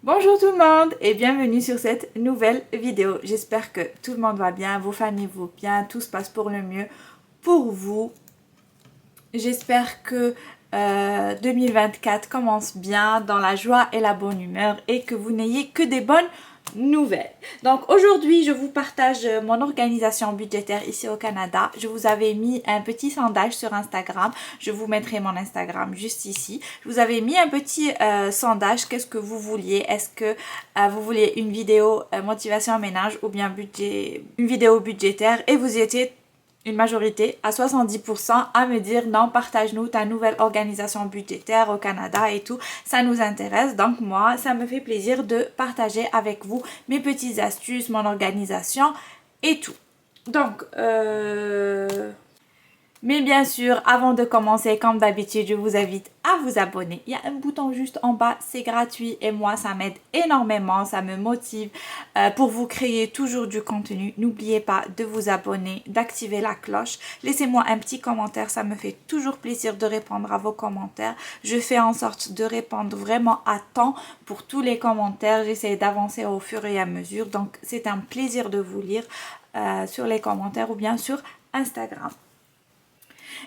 Bonjour tout le monde et bienvenue sur cette nouvelle vidéo. J'espère que tout le monde va bien, vos familles vont bien, tout se passe pour le mieux pour vous. J'espère que 2024 commence bien dans la joie et la bonne humeur et que vous n'ayez que des bonnes nouvelles. Donc aujourd'hui, je vous partage mon organisation budgétaire ici au Canada. Je vous avais mis un petit sondage sur Instagram. Je vous mettrai mon Instagram juste ici. Je vous avais mis un petit sondage. Qu'est-ce que vous vouliez? Est-ce que vous vouliez une vidéo motivation en ménage ou bien une vidéo budgétaire? Et vous y étiez une majorité à 70% à me dire non, partage-nous ta nouvelle organisation budgétaire au Canada et tout, ça nous intéresse. Donc moi, ça me fait plaisir de partager avec vous mes petites astuces, mon organisation et tout. Donc, mais bien sûr, avant de commencer, comme d'habitude, je vous invite à vous abonner. Il y a un bouton juste en bas, c'est gratuit et moi, ça m'aide énormément, ça me motive pour vous créer toujours du contenu. N'oubliez pas de vous abonner, d'activer la cloche. Laissez-moi un petit commentaire, ça me fait toujours plaisir de répondre à vos commentaires. Je fais en sorte de répondre vraiment à temps pour tous les commentaires. J'essaie d'avancer au fur et à mesure. Donc, c'est un plaisir de vous lire sur les commentaires ou bien sur Instagram.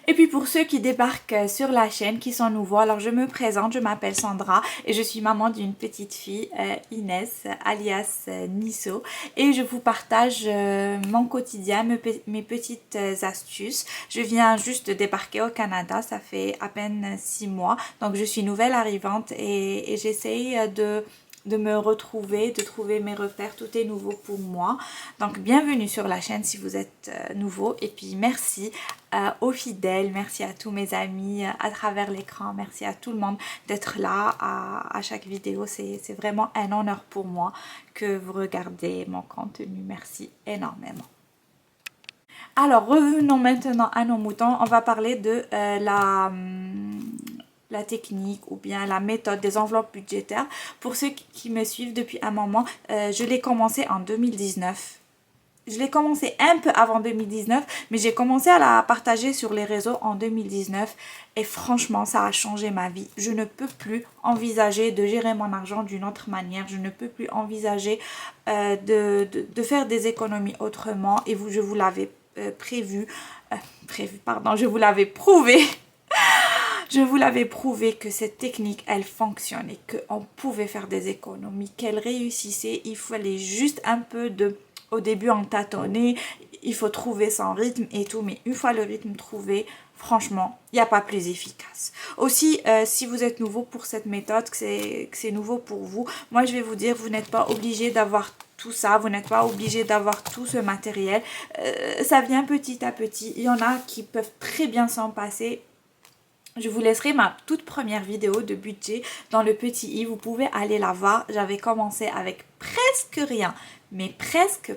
Et puis pour ceux qui débarquent sur la chaîne, qui sont nouveaux, alors je me présente, je m'appelle Sandra et je suis maman d'une petite fille, Inès, alias Nisso. Et je vous partage mon quotidien, mes petites astuces. Je viens juste de débarquer au Canada, ça fait à peine 6 mois. Donc je suis nouvelle arrivante et j'essaye de me retrouver, de trouver mes repères, tout est nouveau pour moi. Donc bienvenue sur la chaîne si vous êtes nouveau et puis merci aux fidèles, merci à tous mes amis à travers l'écran, merci à tout le monde d'être là à chaque vidéo, c'est vraiment un honneur pour moi que vous regardez mon contenu, merci énormément. Alors revenons maintenant à nos moutons, on va parler de la technique ou bien la méthode des enveloppes budgétaires. Pour ceux qui me suivent depuis un moment, je l'ai commencé en 2019. Je l'ai commencé un peu avant 2019, mais j'ai commencé à la partager sur les réseaux en 2019 et franchement, ça a changé ma vie. Je ne peux plus envisager de gérer mon argent d'une autre manière. Je ne peux plus envisager de faire des économies autrement et je vous l'avais je vous l'avais prouvé. Je vous l'avais prouvé que cette technique, elle fonctionnait, qu'on pouvait faire des économies, qu'elle réussissait. Il fallait juste un peu au début, en tâtonner, il faut trouver son rythme et tout. Mais une fois le rythme trouvé, franchement, il n'y a pas plus efficace. Aussi, si vous êtes nouveau pour cette méthode, que c'est nouveau pour vous, moi je vais vous dire, vous n'êtes pas obligé d'avoir tout ça, vous n'êtes pas obligé d'avoir tout ce matériel. Ça vient petit à petit. Il y en a qui peuvent très bien s'en passer. Je vous laisserai ma toute première vidéo de budget dans le petit i, vous pouvez aller la voir. J'avais commencé avec presque rien, mais presque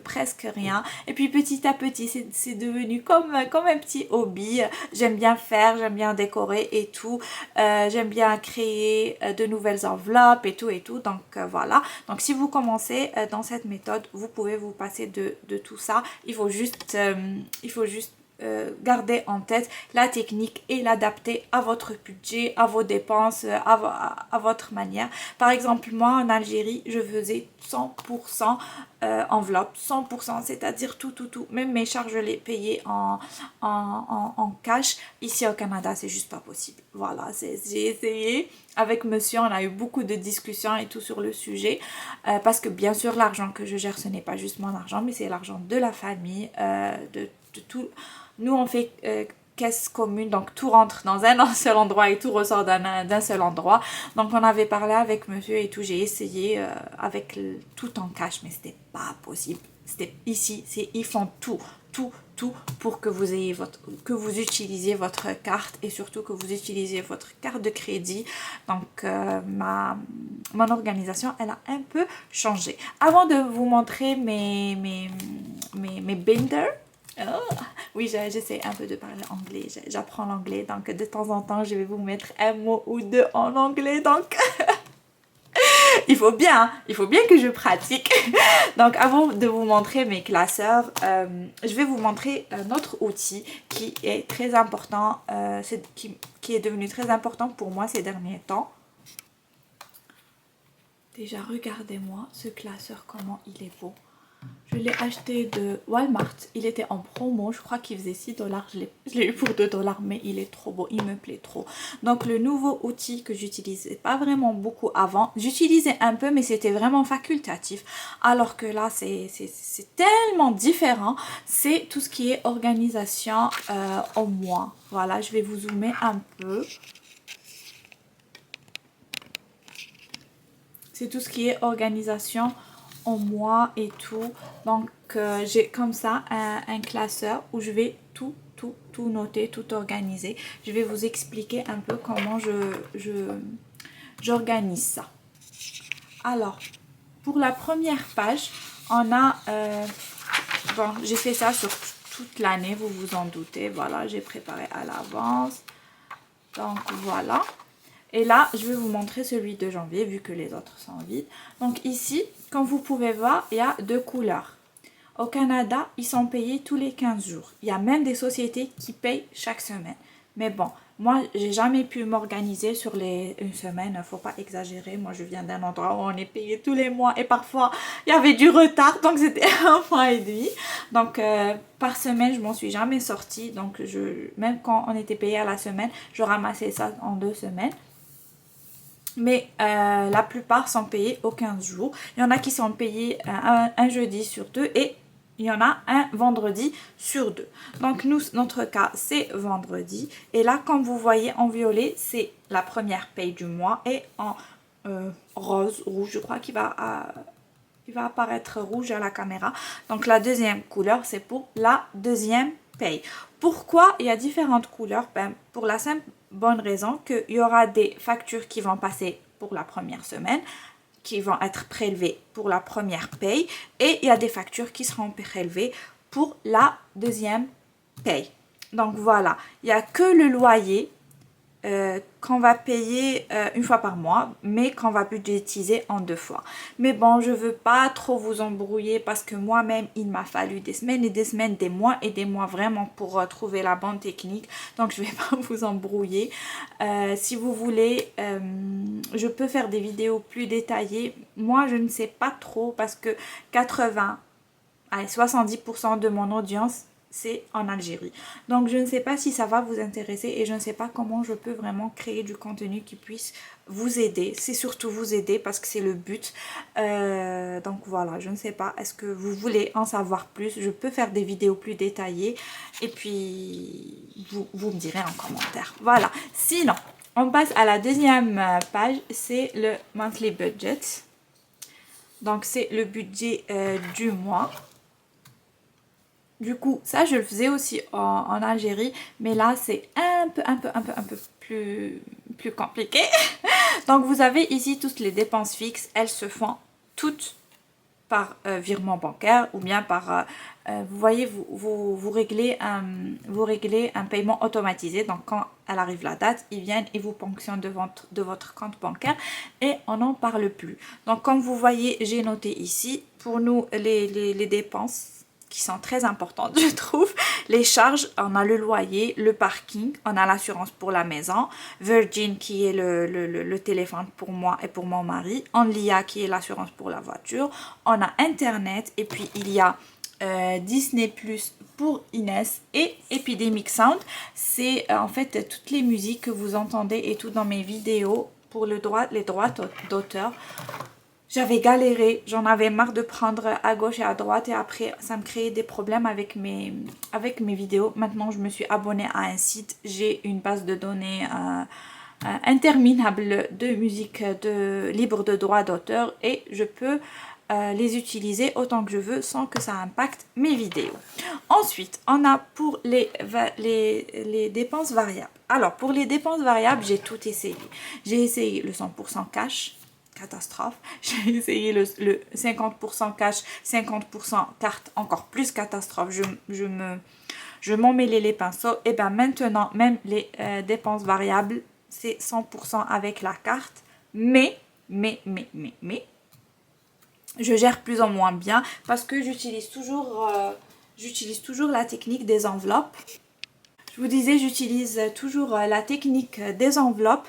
rien. Et puis petit à petit, c'est devenu comme un petit hobby. J'aime bien faire, j'aime bien décorer et tout. J'aime bien créer de nouvelles enveloppes et tout. Donc voilà. Donc si vous commencez dans cette méthode, vous pouvez vous passer de tout ça. Il faut juste garder en tête la technique et l'adapter à votre budget, à vos dépenses, à votre manière. Par exemple, moi en Algérie, je faisais 100% enveloppe, 100%, c'est-à-dire tout. Même mes charges, je les payais en cash. Ici au Canada, c'est juste pas possible. Voilà, j'ai essayé. Avec monsieur, on a eu beaucoup de discussions et tout sur le sujet. Parce que bien sûr, l'argent que je gère, ce n'est pas juste mon argent, mais c'est l'argent de la famille, de tout. Nous, on fait caisse commune, donc tout rentre dans un seul endroit et tout ressort d'un seul endroit. Donc, on avait parlé avec monsieur et tout. J'ai essayé avec tout en cash, mais c'était pas possible. C'était ici, ils font tout pour que vous utilisiez votre carte et surtout que vous utilisiez votre carte de crédit. Donc, mon organisation, elle a un peu changé. Avant de vous montrer mes binders, oh, oui, j'essaie un peu de parler anglais, j'apprends l'anglais, donc de temps en temps, je vais vous mettre un mot ou deux en anglais, donc il faut bien que je pratique. Donc avant de vous montrer mes classeurs, je vais vous montrer un autre outil qui est très important, qui est devenu très important pour moi ces derniers temps. Déjà, regardez-moi ce classeur, comment il est beau. Je l'ai acheté de Walmart, il était en promo, je crois qu'il faisait 6 dollars, je l'ai eu pour 2 dollars, mais il est trop beau, il me plaît trop. Donc le nouveau outil que j'utilisais pas vraiment beaucoup avant, j'utilisais un peu mais c'était vraiment facultatif, alors que là c'est tellement différent, c'est tout ce qui est organisation au mois. Voilà, je vais vous zoomer un peu. C'est tout ce qui est organisation en mois et tout. Donc j'ai comme ça un classeur où je vais tout noter, tout organiser. Je vais vous expliquer un peu comment j'organise ça. Alors, pour la première page, on a... bon, j'ai fait ça sur toute l'année, vous vous en doutez. Voilà, j'ai préparé à l'avance. Donc voilà. Et là, je vais vous montrer celui de janvier, vu que les autres sont vides. Donc ici, comme vous pouvez voir, il y a 2 couleurs. Au Canada, ils sont payés tous les 15 jours. Il y a même des sociétés qui payent chaque semaine. Mais bon, moi, j'ai jamais pu m'organiser sur une semaine. Il ne faut pas exagérer. Moi, je viens d'un endroit où on est payé tous les mois. Et parfois, il y avait du retard. Donc, c'était un mois et demi. Donc, par semaine, je m'en suis jamais sortie. Donc, même quand on était payé à la semaine, je ramassais ça en 2 semaines. Mais la plupart sont payés aux 15 jours. Il y en a qui sont payés un jeudi sur 2 et il y en a un vendredi sur 2. Donc nous, notre cas, c'est vendredi. Et là, comme vous voyez en violet, c'est la première paye du mois. Et en rose, rouge, je crois qu'il va apparaître rouge à la caméra. Donc la deuxième couleur, c'est pour la deuxième paye. Pourquoi il y a différentes couleurs? Ben, pour la simple bonne raison qu'il y aura des factures qui vont passer pour la première semaine, qui vont être prélevées pour la première paye, et il y a des factures qui seront prélevées pour la deuxième paye. Donc voilà, il n'y a que le loyer qu'on va payer une fois par mois, mais qu'on va budgétiser en 2 fois. Mais bon, je veux pas trop vous embrouiller parce que moi-même, il m'a fallu des semaines et des semaines, des mois et des mois vraiment pour trouver la bonne technique. Donc, je vais pas vous embrouiller. Si vous voulez, je peux faire des vidéos plus détaillées. Moi, je ne sais pas trop parce que 70% de mon audience, c'est en Algérie. Donc je ne sais pas si ça va vous intéresser et je ne sais pas comment je peux vraiment créer du contenu qui puisse vous aider. C'est surtout vous aider parce que c'est le but. Donc voilà, je ne sais pas. Est-ce que vous voulez en savoir plus? Je peux faire des vidéos plus détaillées et puis vous me direz en commentaire. Voilà. Sinon, on passe à la deuxième page. C'est le monthly budget. Donc c'est le budget du mois. Du coup, ça, je le faisais aussi en Algérie, mais là, c'est un peu plus compliqué. Donc, vous avez ici toutes les dépenses fixes. Elles se font toutes par virement bancaire ou bien par... vous voyez, vous réglez un paiement automatisé. Donc, quand elle arrive la date, ils viennent et vous ponctionnent de votre compte bancaire et on n'en parle plus. Donc, comme vous voyez, j'ai noté ici, pour nous, les dépenses qui sont très importantes, je trouve. Les charges, on a le loyer, le parking, on a l'assurance pour la maison, Virgin qui est le téléphone pour moi et pour mon mari, Onlia qui est l'assurance pour la voiture, on a Internet et puis il y a Disney Plus pour Inès et Epidemic Sound. C'est en fait toutes les musiques que vous entendez et tout dans mes vidéos pour les droits d'auteur. J'avais galéré, j'en avais marre de prendre à gauche et à droite et après ça me créait des problèmes avec mes vidéos. Maintenant je me suis abonnée à un site, j'ai une base de données interminable de musique libre de droit d'auteur et je peux les utiliser autant que je veux sans que ça impacte mes vidéos. Ensuite, on a pour les dépenses variables. Alors pour les dépenses variables, j'ai tout essayé. J'ai essayé le 100% cash. Catastrophe. J'ai essayé le 50% cash, 50% carte, encore plus catastrophe. Je m'en mêlais les pinceaux. Et bien maintenant, même les dépenses variables, c'est 100% avec la carte. Mais, je gère plus ou moins bien parce que j'utilise toujours la technique des enveloppes. Je vous disais, j'utilise toujours la technique des enveloppes.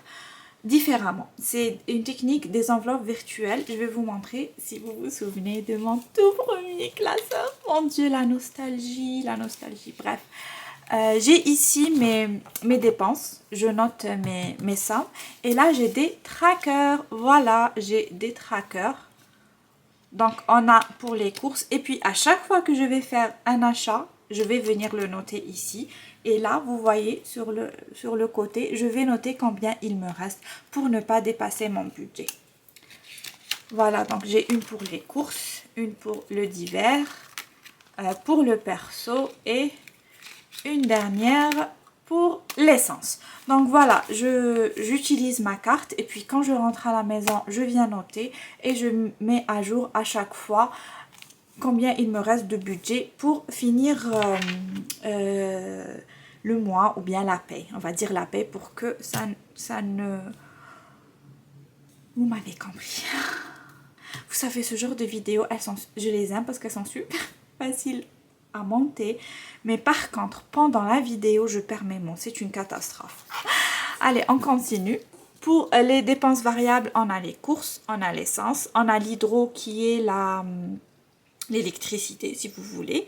différemment. C'est une technique des enveloppes virtuelles. Je vais vous montrer si vous vous souvenez de mon tout premier classeur. Mon Dieu, la nostalgie, bref. J'ai ici mes dépenses, je note mes sommes. Et là, j'ai des trackers. Voilà, j'ai des trackers. Donc, on a pour les courses. Et puis, à chaque fois que je vais faire un achat, je vais venir le noter ici. Et là, vous voyez sur le côté, je vais noter combien il me reste pour ne pas dépasser mon budget. Voilà, donc j'ai une pour les courses, une pour le divers, pour le perso et une dernière pour l'essence. Donc voilà, j'utilise ma carte et puis quand je rentre à la maison, je viens noter et je mets à jour à chaque fois combien il me reste de budget pour finir le mois ou bien la paye. On va dire la paye pour que ça ne... Vous m'avez compris. Vous savez, ce genre de vidéos, je les aime parce qu'elles sont super faciles à monter. Mais par contre, pendant la vidéo, je perds mes mots. C'est une catastrophe. Allez, on continue. Pour les dépenses variables, on a les courses, on a l'essence, on a l'hydro qui est l'électricité si vous voulez.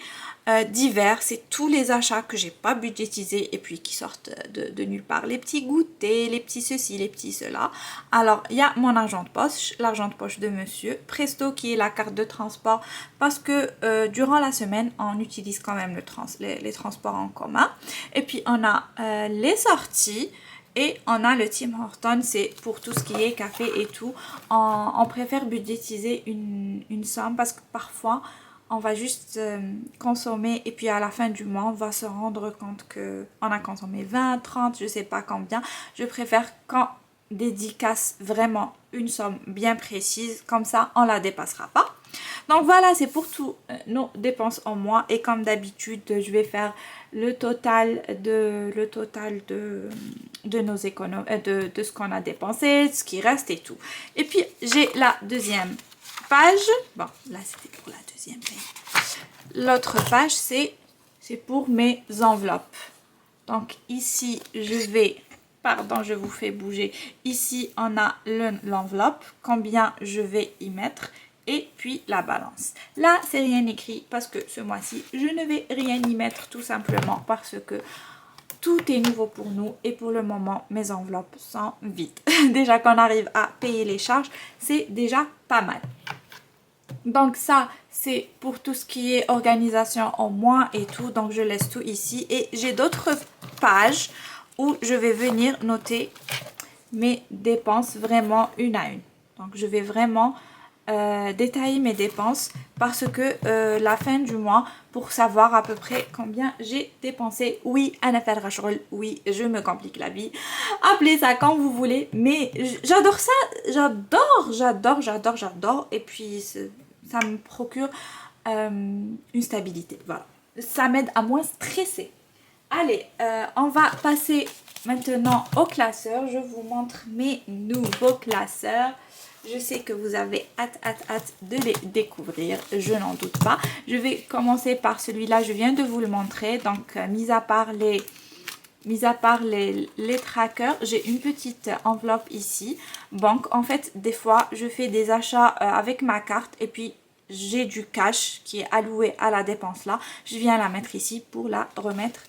Divers, c'est tous les achats que j'ai pas budgétisés et puis qui sortent de nulle part. Les petits goûters, les petits ceci, les petits cela. Alors, il y a mon argent de poche, l'argent de poche de monsieur. Presto qui est la carte de transport parce que durant la semaine, on utilise quand même les transports en commun. Et puis, on a les sorties. Et on a le Tim Hortons, c'est pour tout ce qui est café et tout. On préfère budgétiser une somme parce que parfois, on va juste consommer et puis à la fin du mois, on va se rendre compte qu'on a consommé 20, 30, je sais pas combien. Je préfère quand dédicace vraiment une somme bien précise, comme ça, on la dépassera pas. Donc voilà, c'est pour tous nos dépenses en mois et comme d'habitude, je vais faire le total de nos économies, de ce qu'on a dépensé, ce qui reste et tout. Et puis j'ai la deuxième page. Bon, là c'était pour la deuxième page. L'autre page c'est pour mes enveloppes. Donc ici je vais... Pardon, je vous fais bouger. Ici, on a l'enveloppe, combien je vais y mettre et puis la balance. Là, c'est rien écrit parce que ce mois-ci, je ne vais rien y mettre tout simplement parce que tout est nouveau pour nous et pour le moment, mes enveloppes sont vides. Déjà qu'on arrive à payer les charges, c'est déjà pas mal. Donc ça, c'est pour tout ce qui est organisation en mois et tout. Donc je laisse tout ici et j'ai d'autres pages où je vais venir noter mes dépenses vraiment une à une. Donc je vais vraiment détailler mes dépenses parce que la fin du mois, pour savoir à peu près combien j'ai dépensé. Oui, oui, je me complique la vie. Appelez ça quand vous voulez, mais j'adore ça, j'adore. Et puis ça me procure une stabilité, voilà. Ça m'aide à moins stresser. Allez, on va passer maintenant au classeur. Je vous montre mes nouveaux classeurs. Je sais que vous avez hâte de les découvrir. Je n'en doute pas. Je vais commencer par celui-là. Je viens de vous le montrer. Donc, mis à part les trackers, j'ai une petite enveloppe ici. Banque, en fait, des fois, je fais des achats avec ma carte et puis j'ai du cash qui est alloué à la dépense là. Je viens la mettre ici pour la remettre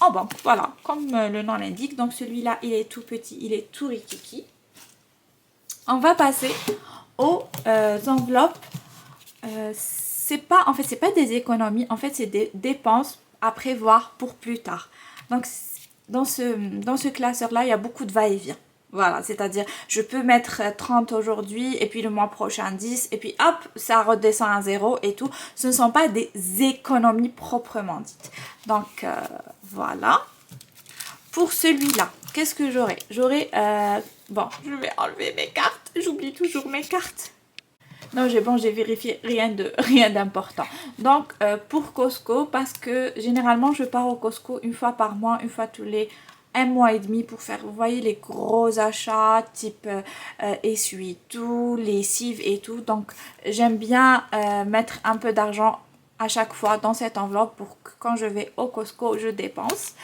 en banque. Voilà, comme le nom l'indique. Donc celui-là, il est tout petit, il est tout rikiki. On va passer aux enveloppes. C'est pas des économies, en fait, c'est des dépenses à prévoir pour plus tard. Donc dans ce classeur-là, il y a beaucoup de va-et-vient. Voilà, c'est-à-dire, je peux mettre 30 aujourd'hui et puis le mois prochain 10 et puis hop, ça redescend à 0 et tout. Ce ne sont pas des économies proprement dites. Donc, voilà. Pour celui-là, qu'est-ce que j'aurai? J'aurai, bon, je vais enlever mes cartes. J'oublie toujours mes cartes. Non, j'ai vérifié rien d'important. Donc, pour Costco, parce que généralement, je pars au Costco une fois par mois, une fois tous les... un mois et demi pour faire, vous voyez, les gros achats type essuie-tout, lessive et tout. Donc, j'aime bien mettre un peu d'argent à chaque fois dans cette enveloppe pour que quand je vais au Costco, je dépense.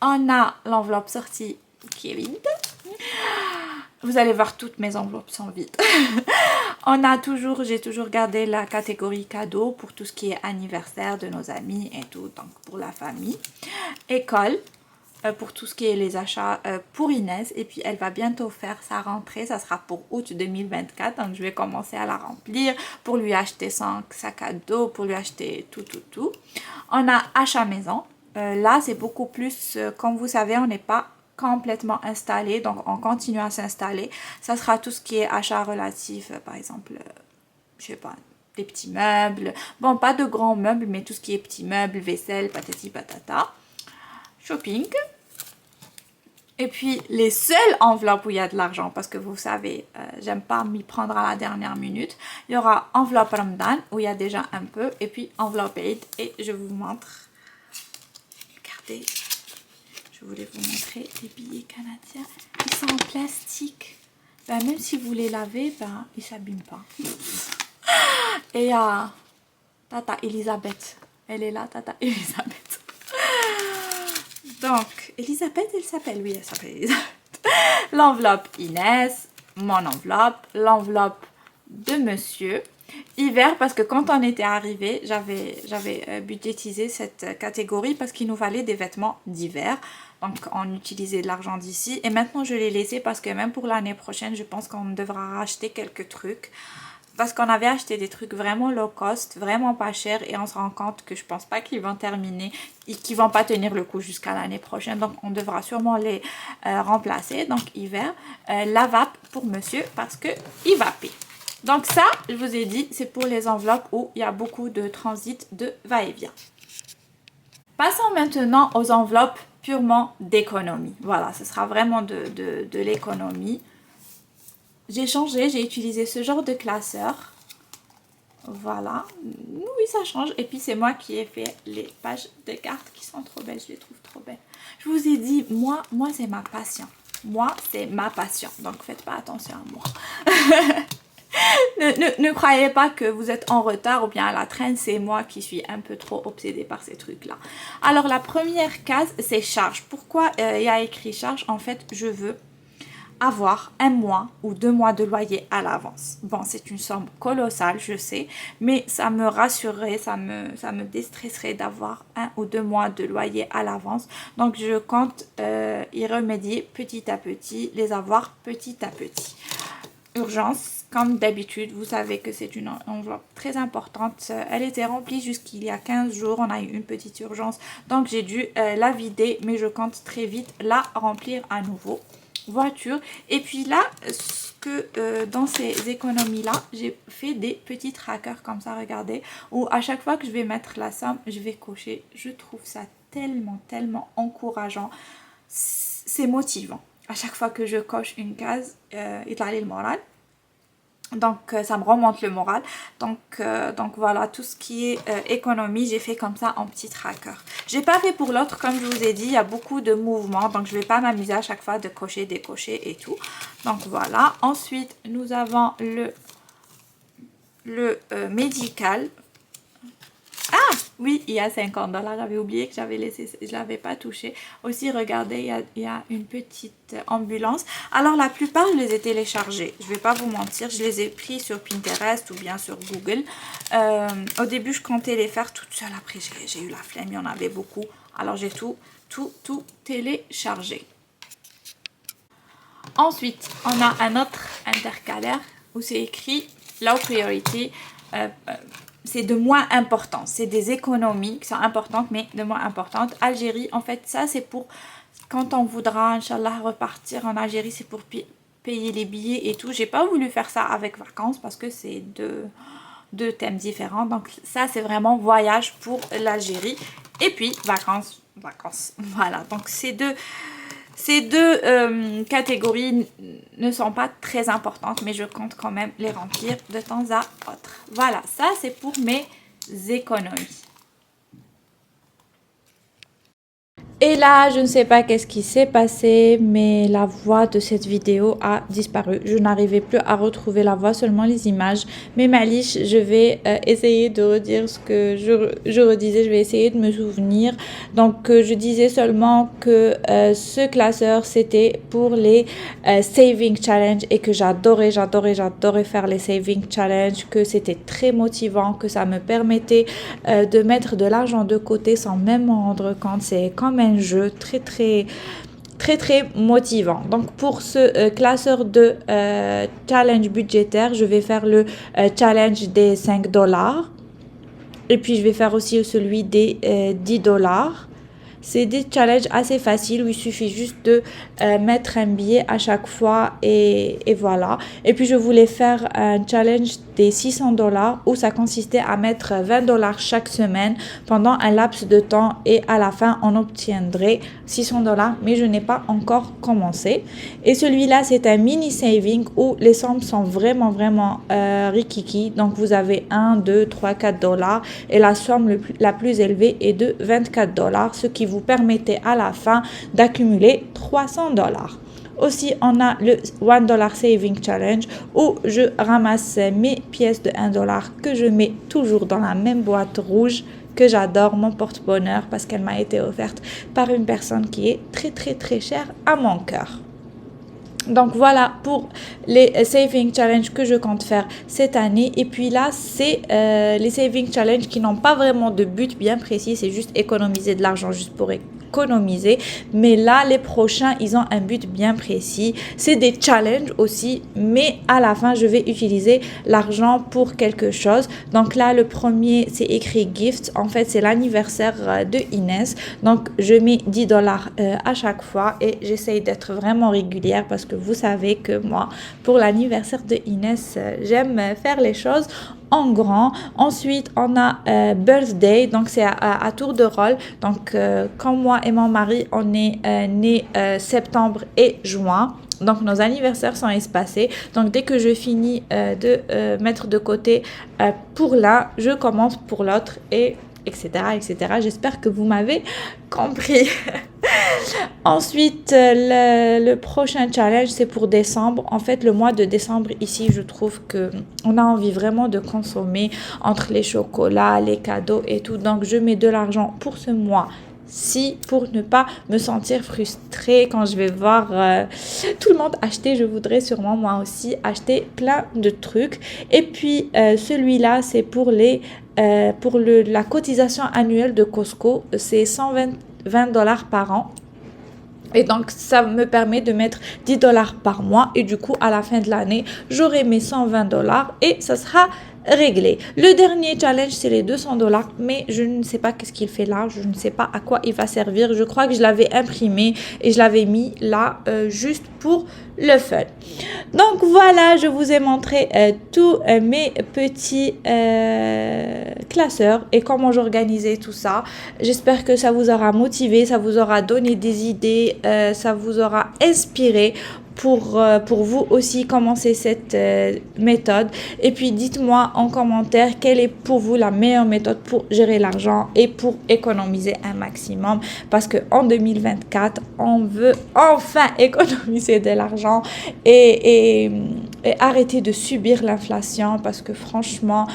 On a l'enveloppe sortie qui est vide. Vous allez voir, toutes mes enveloppes sont vides. J'ai toujours gardé la catégorie cadeaux pour tout ce qui est anniversaire de nos amis et tout, donc pour la famille. École, pour tout ce qui est les achats pour Inès. Et puis elle va bientôt faire sa rentrée, ça sera pour août 2024. Donc je vais commencer à la remplir pour lui acheter son sac à dos, pour lui acheter tout. On a achat maison. Là c'est beaucoup plus, comme vous savez, on n'est pas complètement installé, donc on continue à s'installer. Ça sera tout ce qui est achat relatif, par exemple, je sais pas, des petits meubles, bon pas de grands meubles, mais tout ce qui est petits meubles, vaisselle, patati patata, shopping. Et puis les seules enveloppes où il y a de l'argent, parce que vous savez, j'aime pas m'y prendre à la dernière minute, il y aura enveloppe Ramadan où il y a déjà un peu, et puis enveloppe Eid, et je vous montre, regardez. Je voulais vous montrer les billets canadiens. Ils sont en plastique. Ben, même si vous les lavez, ben, ils ne s'abîment pas. Et il y a Tata Elisabeth. Elle est là, Tata Elisabeth. Donc, Elisabeth, elle s'appelle. Oui, elle s'appelle Elisabeth. L'enveloppe Inès, mon enveloppe, l'enveloppe de monsieur. Hiver, parce que quand on était arrivé, j'avais budgétisé cette catégorie parce qu'il nous fallait des vêtements d'hiver. Donc on utilisait de l'argent d'ici. Et maintenant je l'ai laissé parce que même pour l'année prochaine, je pense qu'on devra racheter quelques trucs. Parce qu'on avait acheté des trucs vraiment low cost, vraiment pas chers. Et on se rend compte que je pense pas qu'ils vont terminer, et qu'ils vont pas tenir le coup jusqu'à l'année prochaine. Donc on devra sûrement les remplacer. Donc hiver, la vape pour monsieur parce que il vape. Donc ça, je vous ai dit, c'est pour les enveloppes où il y a beaucoup de transit de va-et-vient. Passons maintenant aux enveloppes purement d'économie. Voilà, ce sera vraiment de l'économie. J'ai changé, j'ai utilisé ce genre de classeur. Voilà, oui ça change. Et puis c'est moi qui ai fait les pages de cartes qui sont trop belles, je les trouve trop belles. Je vous ai dit, moi c'est ma passion. Moi c'est ma passion, donc faites pas attention à moi. Ne croyez pas que vous êtes en retard ou bien à la traîne, c'est moi qui suis un peu trop obsédée par ces trucs-là. Alors la première case, c'est charge. Pourquoi il y a écrit charge? En fait, je veux avoir 1 mois ou 2 mois de loyer à l'avance. Bon, c'est une somme colossale, je sais, mais ça me rassurerait, ça me déstresserait d'avoir 1 ou 2 mois de loyer à l'avance. Donc, je compte y remédier petit à petit, les avoir petit à petit. Urgence, comme d'habitude, vous savez que c'est une enveloppe très importante. Elle était remplie jusqu'il y a 15 jours, on a eu une petite urgence, donc j'ai dû la vider, mais je compte très vite la remplir à nouveau. Voiture, et puis là, dans ces économies-là, j'ai fait des petits trackers comme ça, regardez, où à chaque fois que je vais mettre la somme, je vais cocher. Je trouve ça tellement encourageant, c'est motivant. À chaque fois que je coche une case, il a le moral. Donc ça me remonte le moral. Donc voilà, tout ce qui est économie, j'ai fait comme ça en petit tracker. J'ai pas fait pour l'autre, comme je vous ai dit, il y a beaucoup de mouvements. Donc je vais pas m'amuser à chaque fois de cocher, décocher et tout. Donc voilà. Ensuite, nous avons le médical. Ah oui, il y a 50 $, j'avais oublié que j'avais laissé, je l'avais pas touché. Aussi, regardez, il y a une petite ambulance. Alors la plupart, je les ai téléchargés, je vais pas vous mentir, je les ai pris sur Pinterest ou bien sur Google. Au début, je comptais les faire toute seule, après j'ai eu la flemme, il y en avait beaucoup. Alors j'ai tout téléchargé. Ensuite, on a un autre intercalaire où c'est écrit Low Priority. C'est de moins important, c'est des économies qui sont importantes mais de moins importantes. Algérie, en fait ça c'est pour quand on voudra Inch'Allah repartir en Algérie, c'est pour payer les billets et tout. J'ai pas voulu faire ça avec vacances parce que c'est deux thèmes différents. Donc ça c'est vraiment voyage pour l'Algérie et puis vacances. Voilà, donc ces deux catégories ne sont pas très importantes, mais je compte quand même les remplir de temps à autre. Voilà, ça c'est pour mes économies. Et là, je ne sais pas qu'est-ce qui s'est passé, mais la voix de cette vidéo a disparu. Je n'arrivais plus à retrouver la voix, seulement les images. Mais Malish, je vais essayer de redire ce que je redisais, je vais essayer de me souvenir. Donc, je disais seulement que ce classeur, c'était pour les Saving Challenge et que j'adorais faire les Saving Challenge, que c'était très motivant, que ça me permettait de mettre de l'argent de côté sans même m'en rendre compte. C'est comme un jeu très motivant. Donc pour ce classeur de challenge budgétaire, je vais faire le challenge des 5 dollars et puis je vais faire aussi celui des 10 dollars. C'est des challenges assez faciles où il suffit juste de mettre un billet à chaque fois et voilà. Et puis je voulais faire un challenge des 600 dollars où ça consistait à mettre 20 dollars chaque semaine pendant un laps de temps et à la fin on obtiendrait 600 dollars, mais je n'ai pas encore commencé. Et celui-là c'est un mini saving où les sommes sont vraiment rikiki. Donc vous avez 1, 2, 3, 4 dollars et la somme la plus élevée est de 24 dollars, ce qui vous permettait à la fin d'accumuler 300 dollars. Aussi, on a le $1 Saving Challenge où je ramasse mes pièces de 1 dollar que je mets toujours dans la même boîte rouge que j'adore, mon porte-bonheur, parce qu'elle m'a été offerte par une personne qui est très chère à mon cœur. Donc voilà pour les Saving Challenge que je compte faire cette année. Et puis là, c'est les Saving Challenge qui n'ont pas vraiment de but bien précis. C'est juste économiser de l'argent juste pour économiser. Mais là, les prochains, ils ont un but bien précis. C'est des challenges aussi. Mais à la fin, je vais utiliser l'argent pour quelque chose. Donc là, le premier, c'est écrit Gift. En fait, c'est l'anniversaire de Inès. Donc, je mets 10 dollars à chaque fois. Et j'essaye d'être vraiment régulière parce que vous savez que moi, pour l'anniversaire de Inès, j'aime faire les choses en grand. Ensuite, on a birthday, donc c'est à tour de rôle. Donc, comme moi et mon mari, on est nés septembre et juin. Donc, nos anniversaires sont espacés. Donc, dès que je finis de mettre de côté pour l'un, je commence pour l'autre et etc. J'espère que vous m'avez compris. Ensuite, le prochain challenge, c'est pour décembre. En fait, le mois de décembre, ici, je trouve que on a envie vraiment de consommer entre les chocolats, les cadeaux et tout. Donc, je mets de l'argent pour ce mois-ci pour ne pas me sentir frustrée quand je vais voir tout le monde acheter. Je voudrais sûrement moi aussi acheter plein de trucs. Et puis, celui-là, c'est pour la cotisation annuelle de Costco. C'est 120 dollars par an. Et donc, ça me permet de mettre 10 dollars par mois. Et du coup, à la fin de l'année, j'aurai mes 120 dollars et ça sera réglé. Le dernier challenge, c'est les 200 dollars. Mais je ne sais pas qu'est-ce qu'il fait là. Je ne sais pas à quoi il va servir. Je crois que je l'avais imprimé et je l'avais mis là juste pour le fun. Donc, voilà, je vous ai montré tous mes petits classeurs et comment j'organisais tout ça. J'espère que ça vous aura motivé, ça vous aura donné des idées, ça vous aura inspiré pour vous aussi commencer cette méthode. Et puis dites-moi en commentaire quelle est pour vous la meilleure méthode pour gérer l'argent et pour économiser un maximum, parce que en 2024 on veut enfin économiser de l'argent et arrêter de subir l'inflation, parce que franchement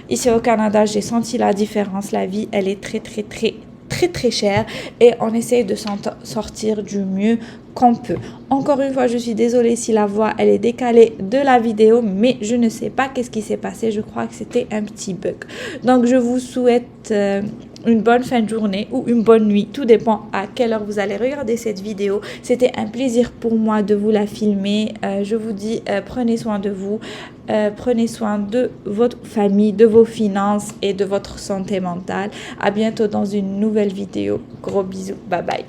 ici au Canada j'ai senti la différence. La vie elle est très chère et on essaye de s'en sortir du mieux qu'on peut. Encore une fois, je suis désolée si la voix elle est décalée de la vidéo, mais je ne sais pas qu'est-ce qui s'est passé. Je crois que c'était un petit bug. Donc je vous souhaite une bonne fin de journée ou une bonne nuit, tout dépend à quelle heure vous allez regarder cette vidéo. C'était un plaisir pour moi de vous la filmer. Je vous dis prenez soin de vous, prenez soin de votre famille, de vos finances et de votre santé mentale. À bientôt dans une nouvelle vidéo. Gros bisous, bye bye.